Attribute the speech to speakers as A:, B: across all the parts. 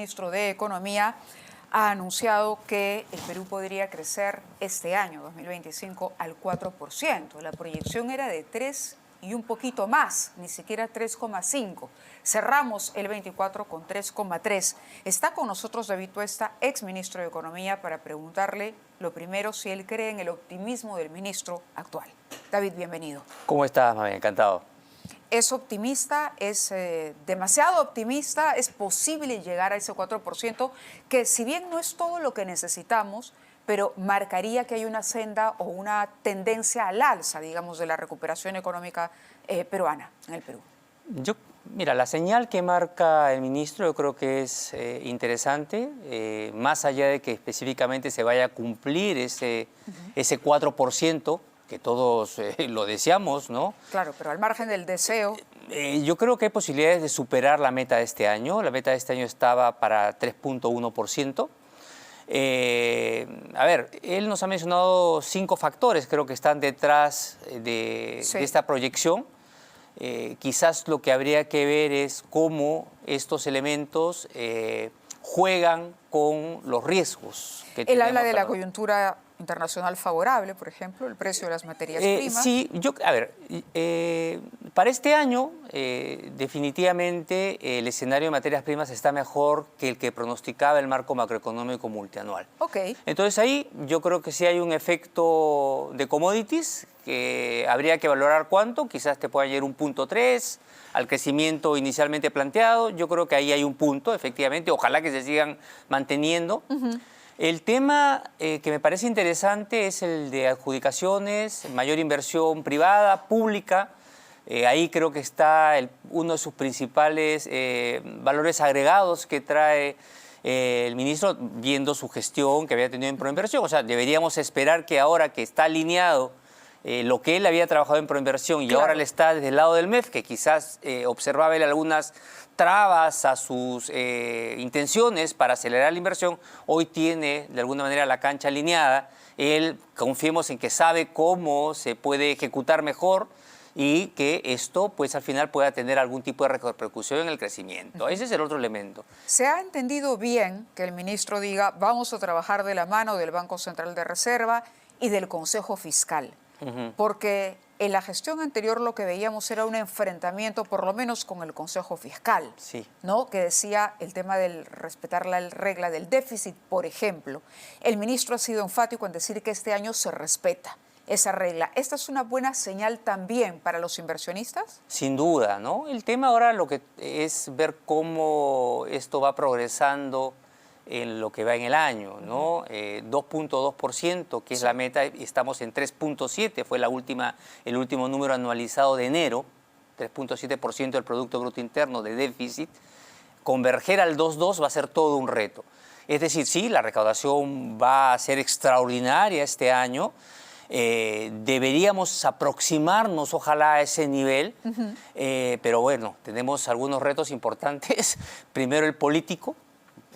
A: ministro de Economía ha anunciado que el Perú podría crecer este año, 2025, al 4%. La proyección era de 3 y un poquito más, ni siquiera 3,5. Cerramos el 24 con 3,3. Está con nosotros David Tuesta, exministro de Economía, para preguntarle lo primero si él cree en el optimismo del ministro actual. David, bienvenido.
B: ¿Cómo estás, mami? Encantado.
A: ¿Es optimista? ¿Es demasiado optimista? ¿Es posible llegar a ese 4%? Que si bien no es todo lo que necesitamos, pero marcaría que hay una senda o una tendencia al alza, digamos, de la recuperación económica peruana en el Perú.
B: Mira, la señal que marca el ministro yo creo que es interesante, más allá de que específicamente se vaya a cumplir ese 4%, que todos lo deseamos, ¿no?
A: Claro, pero al margen del deseo.
B: Yo creo que hay posibilidades de superar la meta de este año. La meta de este año estaba para 3,1%. A ver, él nos ha mencionado 5 factores, creo que están detrás de esta proyección. Quizás lo que habría que ver es cómo estos elementos juegan con los riesgos que
A: Él habla de la coyuntura internacional favorable, por ejemplo, el precio de las materias primas.
B: Sí, para este año definitivamente el escenario de materias primas está mejor que el que pronosticaba el marco macroeconómico multianual.
A: Okay.
B: Entonces ahí yo creo que sí hay un efecto de commodities que habría que valorar cuánto, quizás te pueda llegar un 0,3 al crecimiento inicialmente planteado. Yo creo que ahí hay un punto, efectivamente, ojalá que se sigan manteniendo. El tema que me parece interesante es el de adjudicaciones, mayor inversión privada, pública. Ahí creo que está uno de sus principales valores agregados que trae el ministro, viendo su gestión que había tenido en proinversión. O sea, deberíamos esperar que ahora que está alineado lo que él había trabajado en proinversión y
A: claro,
B: ahora le está desde el lado del MEF, que quizás observaba él algunas trabas a sus intenciones para acelerar la inversión, hoy tiene de alguna manera la cancha alineada. Él, confiemos en que sabe cómo se puede ejecutar mejor y que esto pues al final pueda tener algún tipo de repercusión en el crecimiento. Ese es el otro elemento.
A: ¿Se ha entendido bien que el ministro diga vamos a trabajar de la mano del Banco Central de Reserva y del Consejo Fiscal? Porque en la gestión anterior lo que veíamos era un enfrentamiento, por lo menos con el Consejo Fiscal,
B: sí,
A: ¿no? Que decía el tema del respetar la regla del déficit, por ejemplo. El ministro ha sido enfático en decir que este año se respeta esa regla. ¿Esta es una buena señal también para los inversionistas?
B: Sin duda, ¿no? El tema ahora lo que es ver cómo esto va progresando en lo que va en el año, ¿no? 2,2%, que es la meta, estamos en 3,7%, fue el último número anualizado de enero, 3,7% del Producto Bruto Interno de déficit. Converger al 2,2 va a ser todo un reto. Es decir, sí, la recaudación va a ser extraordinaria este año, deberíamos aproximarnos ojalá a ese nivel, pero bueno, tenemos algunos retos importantes. Primero el político.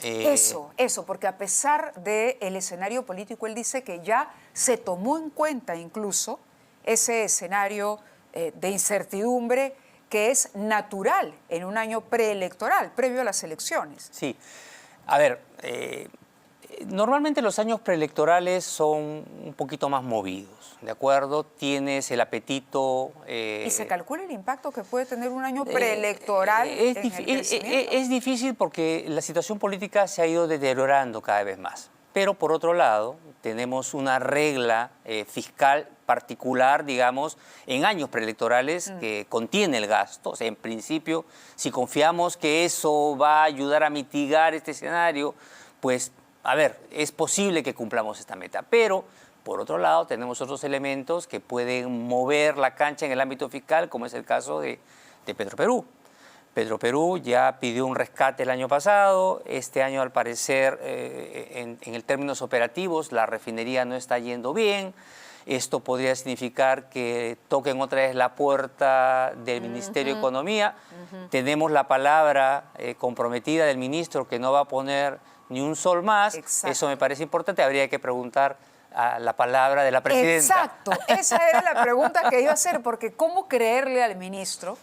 A: Eso, porque a pesar del escenario político, él dice que ya se tomó en cuenta incluso ese escenario de incertidumbre que es natural en un año preelectoral, previo a las elecciones.
B: Sí, a ver, normalmente los años preelectorales son un poquito más movidos, ¿de acuerdo? Tienes el apetito...
A: ¿Y se calcula el impacto que puede tener un año preelectoral en el crecimiento?
B: Es difícil porque la situación política se ha ido deteriorando cada vez más. Pero por otro lado, tenemos una regla fiscal particular, digamos, en años preelectorales que contiene el gasto. O sea, en principio, si confiamos que eso va a ayudar a mitigar este escenario, pues... A ver, es posible que cumplamos esta meta, pero por otro lado tenemos otros elementos que pueden mover la cancha en el ámbito fiscal, como es el caso de Petroperú. Petroperú ya pidió un rescate el año pasado, este año al parecer en términos operativos la refinería no está yendo bien. Esto podría significar que toquen otra vez la puerta del Ministerio de Economía. Tenemos la palabra comprometida del ministro que no va a poner ni un sol más.
A: Exacto.
B: Eso me parece importante, habría que preguntar a la palabra de la presidenta.
A: Exacto, esa era la pregunta que iba a hacer, porque ¿cómo creerle al ministro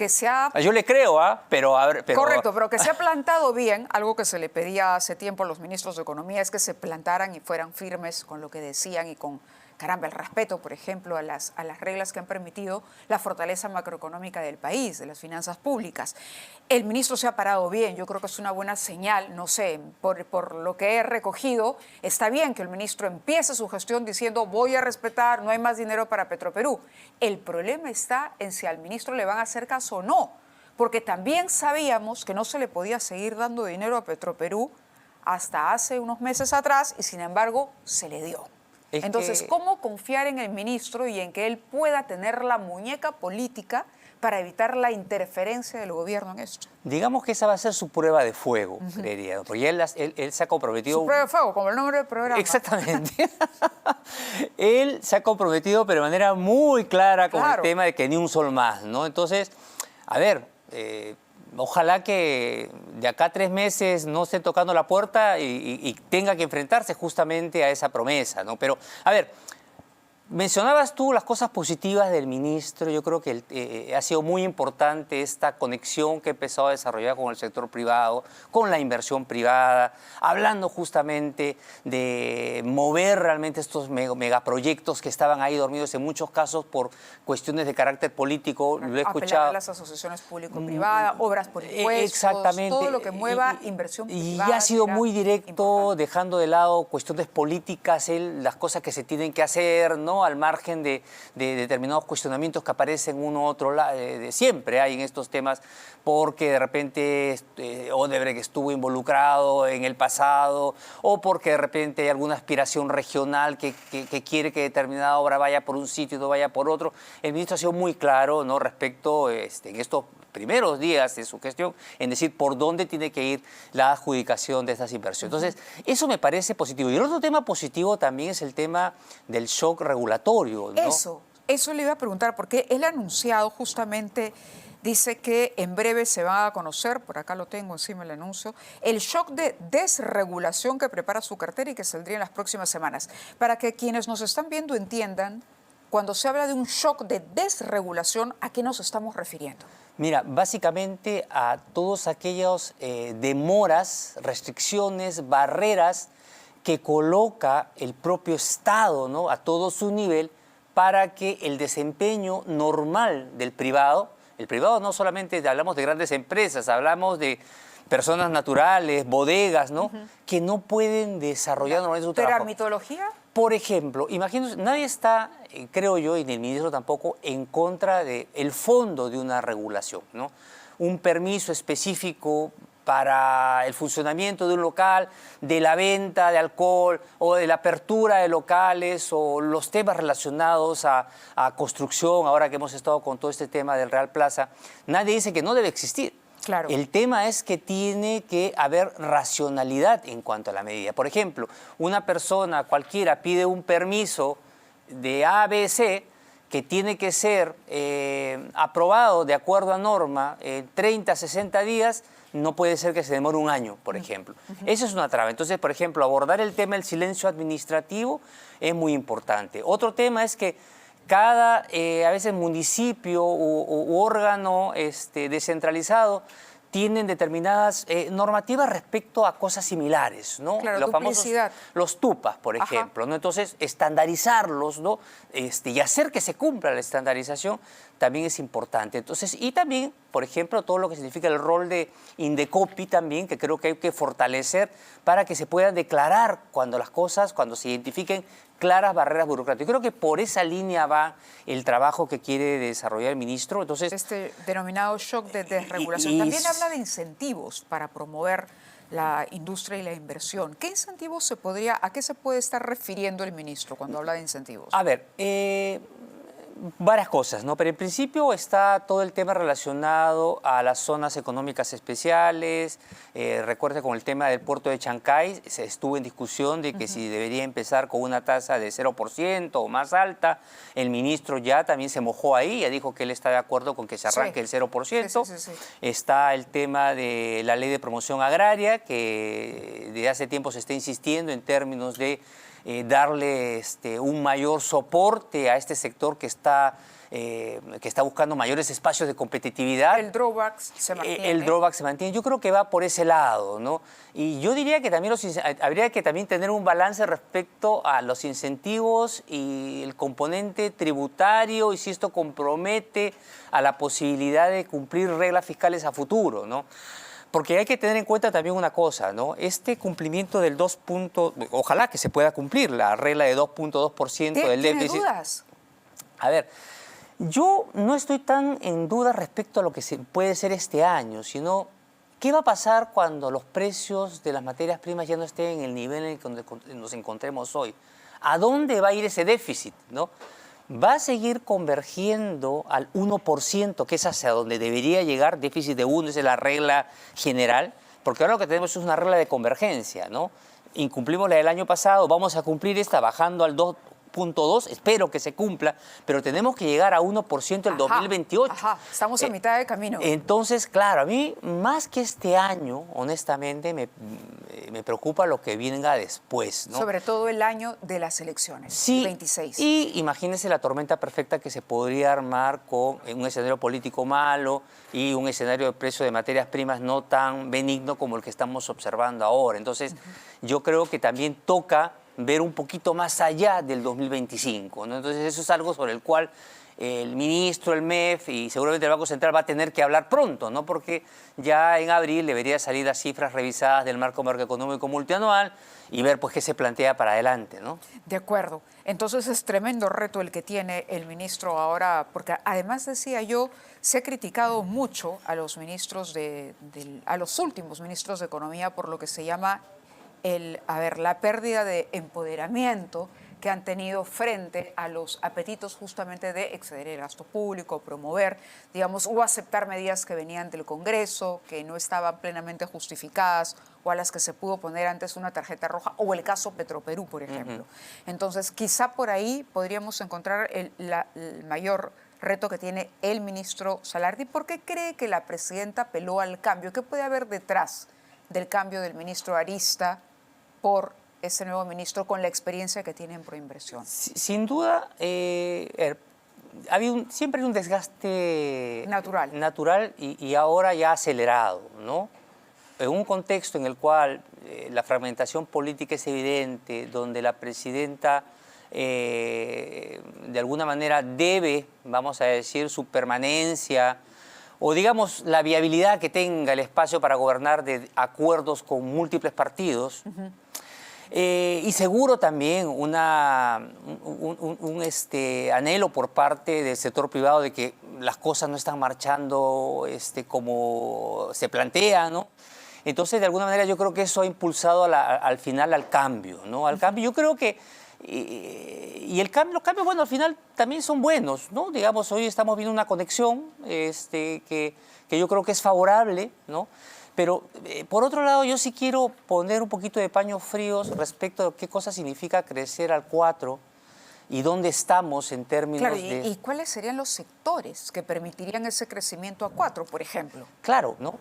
A: que se ha...
B: Yo le creo, pero, a ver, pero...
A: Correcto, pero que se ha plantado bien, algo que se le pedía hace tiempo a los ministros de Economía es que se plantaran y fueran firmes con lo que decían y con, caramba, el respeto, por ejemplo, a las reglas que han permitido la fortaleza macroeconómica del país, de las finanzas públicas. El ministro se ha parado bien, yo creo que es una buena señal, no sé, por lo que he recogido, está bien que el ministro empiece su gestión diciendo voy a respetar, no hay más dinero para Petroperú. El problema está en si al ministro le van a hacer caso o no, porque también sabíamos que no se le podía seguir dando dinero a Petroperú hasta hace unos meses atrás y sin embargo se le dio. Entonces, ¿cómo confiar en el ministro y en que él pueda tener la muñeca política para evitar la interferencia del gobierno en esto?
B: Digamos que esa va a ser su prueba de fuego, creería, porque él se ha comprometido...
A: Su prueba de fuego, como el nombre del programa.
B: Exactamente. Él se ha comprometido, pero de manera muy clara con el tema de que ni un sol más, ¿no? Entonces, a ver... ojalá que de acá a 3 meses no esté tocando la puerta y tenga que enfrentarse justamente a esa promesa, ¿no? Pero, a ver, mencionabas tú las cosas positivas del ministro. Yo creo que ha sido muy importante esta conexión que ha empezado a desarrollar con el sector privado, con la inversión privada, hablando justamente de mover realmente estos megaproyectos que estaban ahí dormidos en muchos casos por cuestiones de carácter político. Lo he escuchado.
A: Apelar a las asociaciones público-privadas, obras por impuestos,
B: exactamente,
A: todo lo que mueva inversión privada.
B: Y ha sido muy directo, dejando de lado cuestiones políticas, las cosas que se tienen que hacer, ¿no? Al margen de determinados cuestionamientos que aparecen uno u otro lado, siempre hay en estos temas, porque de repente Odebrecht estuvo involucrado en el pasado, o porque de repente hay alguna aspiración regional que quiere que determinada obra vaya por un sitio y no vaya por otro. El ministro ha sido muy claro, ¿no? Respecto en estos primeros días de su gestión en decir por dónde tiene que ir la adjudicación de estas inversiones. Entonces, eso me parece positivo. Y el otro tema positivo también es el tema del shock regulatorio, ¿no?
A: Eso le iba a preguntar, porque él ha anunciado justamente, dice que en breve se va a conocer, por acá lo tengo encima el anuncio, el shock de desregulación que prepara su cartera y que saldría en las próximas semanas. Para que quienes nos están viendo entiendan, cuando se habla de un shock de desregulación, ¿a qué nos estamos refiriendo?
B: Mira, básicamente a todas aquellas demoras, restricciones, barreras que coloca el propio Estado, ¿no? A todo su nivel para que el desempeño normal del privado, el privado no solamente hablamos de grandes empresas, hablamos de personas naturales, bodegas, ¿no? Que no pueden desarrollar normalmente su trabajo.
A: ¿Tramitología?
B: Por ejemplo, imagínense, nadie está, creo yo, y ni el ministro tampoco, en contra del fondo de una regulación, ¿no? Un permiso específico para el funcionamiento de un local, de la venta de alcohol o de la apertura de locales o los temas relacionados a construcción, ahora que hemos estado con todo este tema del Real Plaza, nadie dice que no debe existir.
A: Claro.
B: El tema es que tiene que haber racionalidad en cuanto a la medida. Por ejemplo, una persona cualquiera pide un permiso de ABC que tiene que ser aprobado de acuerdo a norma en 30, 60 días, no puede ser que se demore un año, por ejemplo. Eso es una traba. Entonces, por ejemplo, abordar el tema del silencio administrativo es muy importante. Otro tema es que cada, a veces, municipio u órgano descentralizado tienen determinadas normativas respecto a cosas similares, ¿no?
A: Claro,
B: los famosos, los TUPAS, por ejemplo, ¿no? Entonces, estandarizarlos, ¿no? Y hacer que se cumpla la estandarización también es importante. Entonces, y también, por ejemplo, todo lo que significa el rol de Indecopi también, que creo que hay que fortalecer para que se puedan declarar cuando se identifiquen claras barreras burocráticas. Creo que por esa línea va el trabajo que quiere desarrollar el ministro. Entonces,
A: este denominado shock de desregulación. También habla de incentivos para promover la industria y la inversión. ¿Qué incentivos a qué se puede estar refiriendo el ministro cuando habla de incentivos?
B: A ver, varias cosas, ¿no? Pero en principio está todo el tema relacionado a las zonas económicas especiales. Recuerde, con el tema del puerto de Chancay, se estuvo en discusión de que si debería empezar con una tasa de 0% o más alta. El ministro ya también se mojó ahí, ya dijo que él está de acuerdo con que se arranque el 0%. Sí. Está el tema de la ley de promoción agraria, que desde hace tiempo se está insistiendo en términos de darle un mayor soporte a este sector que está que está buscando mayores espacios de competitividad.
A: El drawback se mantiene.
B: El drawback se mantiene. Yo creo que va por ese lado, ¿no? Y yo diría que también habría que también tener un balance respecto a los incentivos y el componente tributario y si esto compromete a la posibilidad de cumplir reglas fiscales a futuro, ¿no? Porque hay que tener en cuenta también una cosa, ¿no? Este cumplimiento del 2 ojalá que se pueda cumplir la regla de 2.2% del
A: ¿Tiene
B: déficit.
A: dudas?
B: A ver, yo no estoy tan en duda respecto a lo que puede ser este año, sino qué va a pasar cuando los precios de las materias primas ya no estén en el nivel en el que nos encontremos hoy. ¿A dónde va a ir ese déficit, no? ¿Va a seguir convergiendo al 1%, que es hacia donde debería llegar? Déficit de 1, esa es la regla general, porque ahora lo que tenemos es una regla de convergencia, ¿no? Incumplimos la del año pasado, vamos a cumplir esta bajando al 2.2, espero que se cumpla, pero tenemos que llegar a 1% el 2028.
A: Estamos a mitad de camino.
B: Entonces, claro, a mí más que este año, honestamente, me preocupa lo que venga después, ¿no?
A: Sobre todo el año de las elecciones,
B: Sí,
A: el 26.
B: Y imagínese la tormenta perfecta que se podría armar con un escenario político malo y un escenario de precio de materias primas no tan benigno como el que estamos observando ahora. Entonces, yo creo que también toca ver un poquito más allá del 2025, ¿no? Entonces, eso es algo sobre el cual el ministro, el MEF y seguramente el Banco Central va a tener que hablar pronto, ¿no? Porque ya en abril debería salir las cifras revisadas del marco macroeconómico multianual y ver pues qué se plantea para adelante, ¿no?
A: De acuerdo. Entonces es tremendo reto el que tiene el ministro ahora, porque además decía yo, se ha criticado mucho a los ministros a los últimos ministros de Economía por lo que se llama la pérdida de empoderamiento que han tenido frente a los apetitos justamente de exceder el gasto público, promover, digamos, o aceptar medidas que venían del Congreso, que no estaban plenamente justificadas, o a las que se pudo poner antes una tarjeta roja, o el caso Petroperú, por ejemplo. Entonces, quizá por ahí podríamos encontrar el mayor reto que tiene el ministro Salardi. ¿Por qué cree que la presidenta apeló al cambio? ¿Qué puede haber detrás del cambio del ministro Arista por este nuevo ministro con la experiencia que tiene en Proinversión?
B: Sin duda, siempre hay un desgaste natural y ahora ya acelerado, ¿no? En un contexto en el cual la fragmentación política es evidente, donde la presidenta de alguna manera debe, vamos a decir, su permanencia o digamos la viabilidad que tenga el espacio para gobernar de acuerdos con múltiples partidos. Y seguro también un anhelo por parte del sector privado de que las cosas no están marchando como se plantea, ¿no? Entonces, de alguna manera, yo creo que eso ha impulsado al final al cambio, ¿no? Al cambio, yo creo que los cambios, bueno, al final también son buenos, ¿no? Digamos, hoy estamos viendo una conexión que yo creo que es favorable, ¿no? Pero, por otro lado, yo sí quiero poner un poquito de paños fríos respecto a qué cosa significa crecer al 4 y dónde estamos en términos de...
A: ¿Y cuáles serían los sectores que permitirían ese crecimiento a 4, por ejemplo?
B: Claro, ¿no?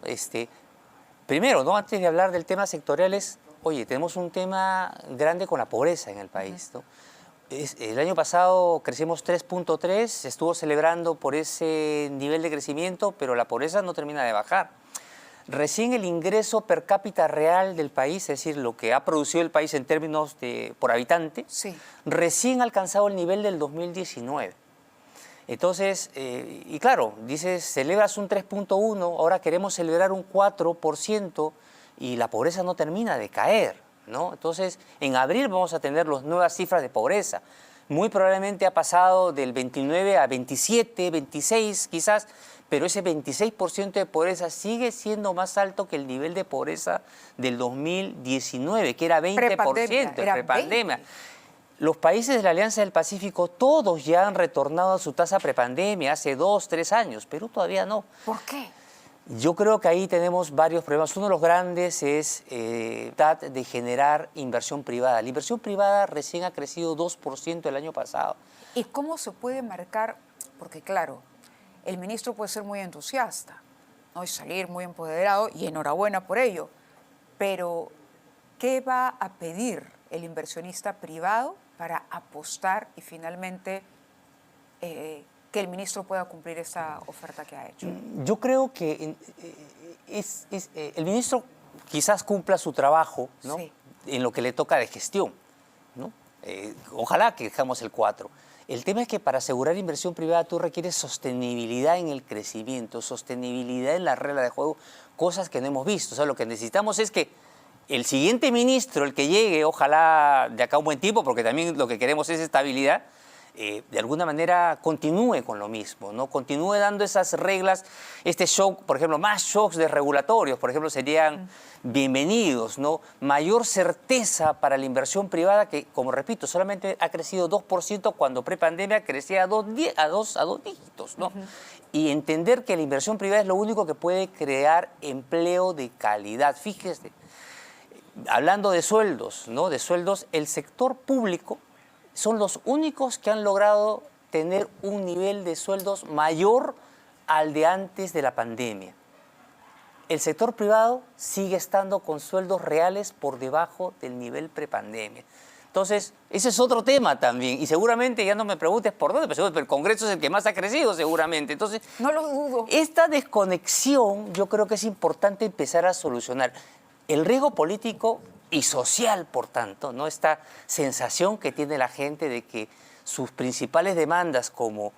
B: Primero, ¿no? Antes de hablar del tema sectoriales, oye, tenemos un tema grande con la pobreza en el país, ¿no? El año pasado crecimos 3.3, se estuvo celebrando por ese nivel de crecimiento, pero la pobreza no termina de bajar. Recién el ingreso per cápita real del país, es decir, lo que ha producido el país en términos por habitante, recién ha alcanzado el nivel del 2019. Entonces, y claro, dices, celebras un 3.1, ahora queremos celebrar un 4% y la pobreza no termina de caer, ¿no? Entonces, en abril vamos a tener las nuevas cifras de pobreza. Muy probablemente ha pasado del 29 a 27, 26 quizás, pero ese 26% de pobreza sigue siendo más alto que el nivel de pobreza del 2019, que era 20%, prepandemia. Los países de la Alianza del Pacífico, todos ya han retornado a su tasa prepandemia hace 2, 3 años. Perú todavía no.
A: ¿Por qué?
B: Yo creo que ahí tenemos varios problemas. Uno de los grandes es de generar inversión privada. La inversión privada recién ha crecido 2% el año pasado.
A: ¿Y cómo se puede marcar? Porque claro, el ministro puede ser muy entusiasta, ¿no? Y salir muy empoderado, y enhorabuena por ello. Pero, ¿qué va a pedir el inversionista privado para apostar y finalmente que el ministro pueda cumplir esa oferta que ha hecho?
B: Yo creo que el ministro quizás cumpla su trabajo, ¿no?
A: Sí.
B: En lo que le toca de gestión, ¿no? Ojalá que dejamos el 4. El tema es que para asegurar inversión privada tú requieres sostenibilidad en el crecimiento, sostenibilidad en la regla de juego, cosas que no hemos visto. O sea, lo que necesitamos es que el siguiente ministro, el que llegue, ojalá de acá a un buen tiempo, porque también lo que queremos es estabilidad, de alguna manera continúe con lo mismo, ¿no? Continúe dando esas reglas, este shock, por ejemplo, más shocks regulatorios, por ejemplo, serían bienvenidos, ¿no? Mayor certeza para la inversión privada que, como repito, solamente ha crecido 2% cuando prepandemia crecía a dos dígitos, ¿no? Y entender que la inversión privada es lo único que puede crear empleo de calidad. Fíjese, hablando de sueldos, ¿no? De sueldos, el sector público son los únicos que han logrado tener un nivel de sueldos mayor al de antes de la pandemia. El sector privado sigue estando con sueldos reales por debajo del nivel prepandemia. Entonces, ese es otro tema también. Y seguramente, ya no me preguntes por dónde, pero el Congreso es el que más ha crecido seguramente. Entonces,
A: No lo dudo.
B: esta desconexión yo creo que es importante empezar a solucionar. El riesgo político y social, por tanto, ¿no? Esta sensación que tiene la gente de que sus principales demandas, como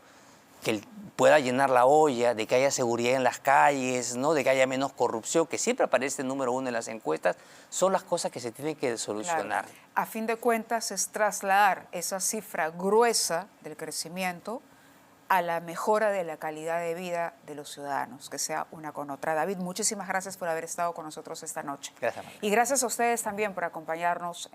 B: que él pueda llenar la olla, de que haya seguridad en las calles, ¿no? De que haya menos corrupción, que siempre aparece el número 1 en las encuestas, son las cosas que se tienen que solucionar.
A: Claro. A fin de cuentas es trasladar esa cifra gruesa del crecimiento a la mejora de la calidad de vida de los ciudadanos, que sea una con otra. David, muchísimas gracias por haber estado con nosotros esta noche.
B: Gracias, María.
A: Y gracias a ustedes también por acompañarnos en